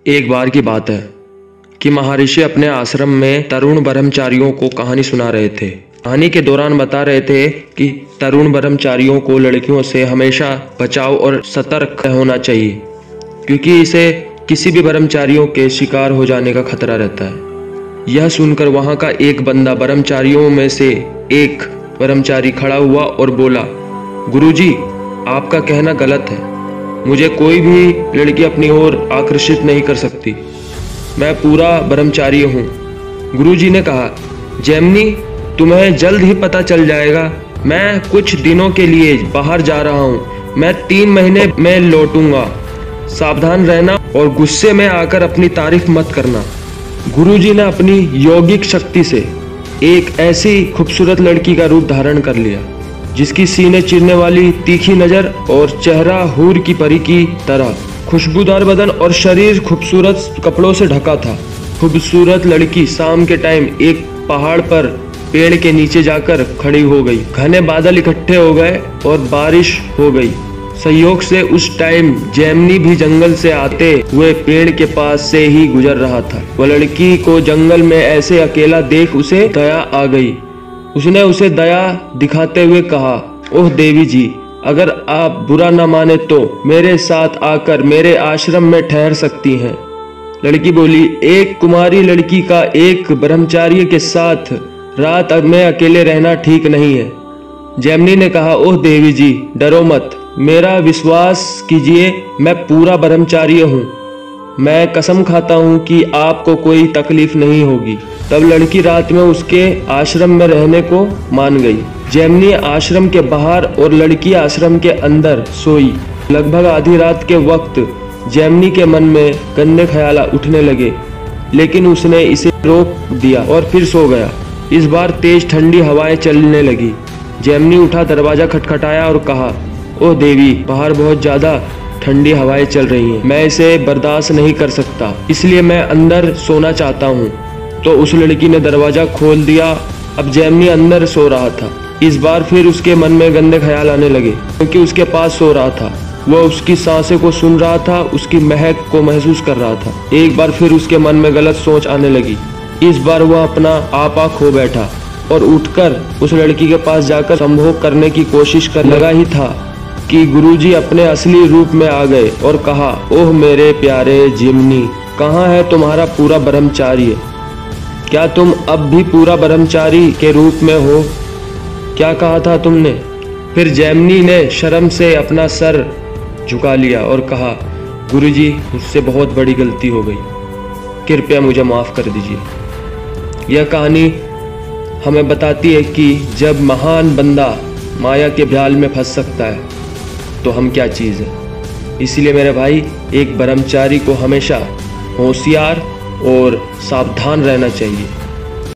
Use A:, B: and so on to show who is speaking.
A: एक बार की बात है कि महर्षि अपने आश्रम में तरुण ब्रह्मचारियों को कहानी सुना रहे थे। कहानी के दौरान बता रहे थे कि तरुण ब्रह्मचारियों को लड़कियों से हमेशा बचाव और सतर्क होना चाहिए, क्योंकि इसे किसी भी ब्रह्मचारियों के शिकार हो जाने का खतरा रहता है। यह सुनकर वहां का एक बंदा ब्रह्मचारियों में से एक ब्रह्मचारी खड़ा हुआ और बोला, गुरुजी, आपका कहना गलत है। मुझे कोई भी लड़की अपनी ओर आकर्षित नहीं कर सकती। मैं पूरा ब्रह्मचारी हूँ। गुरुजी ने कहा, जैमिनी, तुम्हें जल्द ही पता चल जाएगा। मैं कुछ दिनों के लिए बाहर जा रहा हूँ। मैं 3 महीने में लौटूंगा। सावधान रहना और गुस्से में आकर अपनी तारीफ मत करना। गुरुजी ने अपनी यौगिक शक्ति से एक ऐसी खूबसूरत लड़की का रूप धारण कर लिया, जिसकी सीने चीरने वाली तीखी नजर और चेहरा हूर की परी की तरह, खुशबूदार बदन और शरीर खूबसूरत कपड़ों से ढका था। खूबसूरत लड़की शाम के टाइम एक पहाड़ पर पेड़ के नीचे जाकर खड़ी हो गई। घने बादल इकट्ठे हो गए और बारिश हो गई। संयोग से उस टाइम जैमिनी भी जंगल से आते हुए पेड़ के पास से ही गुजर रहा था। वह लड़की को जंगल में ऐसे अकेला देख उसे दया आ गई। उसने उसे दया दिखाते हुए कहा, ओह देवी जी, अगर आप बुरा न माने तो मेरे साथ आकर मेरे आश्रम में ठहर सकती हैं। लड़की बोली, एक कुमारी लड़की का एक ब्रह्मचारी के साथ रात में अकेले रहना ठीक नहीं है। जैमिनी ने कहा, ओह देवी जी, डरो मत, मेरा विश्वास कीजिए, मैं पूरा ब्रह्मचारी हूँ। मैं कसम खाता हूँ कि आपको कोई तकलीफ नहीं होगी। तब लड़की रात में उसके आश्रम में रहने को मान गई। जैमिनी आश्रम के बाहर और लड़की आश्रम के अंदर सोई। लगभग आधी रात के वक्त जैमिनी के मन में गंदे ख्याल उठने लगे, लेकिन उसने इसे रोक दिया और फिर सो गया। इस बार तेज ठंडी हवाएं चलने लगी। जैमिनी उठा, दरवाजा खटखटाया और कहा, ओह देवी, बाहर बहुत ज्यादा ठंडी हवाएं चल रही हैं। मैं इसे बर्दाश्त नहीं कर सकता, इसलिए मैं अंदर सोना चाहता हूँ। तो उस लड़की ने दरवाजा खोल दिया। अब जैमिनी अंदर सो रहा था। इस बार फिर उसके मन में गंदे ख्याल आने लगे, क्योंकि उसके पास सो रहा था। वह उसकी सांसें को सुन रहा था, उसकी महक को महसूस कर रहा था। एक बार फिर उसके मन में गलत सोच आने लगी। इस बार वह अपना आपा खो बैठा और उठकर उस लड़की के पास जाकर संभोग करने की कोशिश कर लगा ही था कि गुरुजी अपने असली रूप में आ गए और कहा, ओह मेरे प्यारे जैमिनी, कहाँ है तुम्हारा पूरा ब्रह्मचारी? क्या तुम अब भी पूरा ब्रह्मचारी के रूप में हो? क्या कहा था तुमने? फिर जैमिनी ने शर्म से अपना सर झुका लिया और कहा, गुरुजी, मुझसे बहुत बड़ी गलती हो गई, कृपया मुझे माफ़ कर दीजिए। यह कहानी हमें बताती है कि जब महान बंदा माया के जाल में फंस सकता है तो हम क्या चीज़ है। इसलिए मेरे भाई, एक ब्रह्मचारी को हमेशा होशियार और सावधान रहना चाहिए।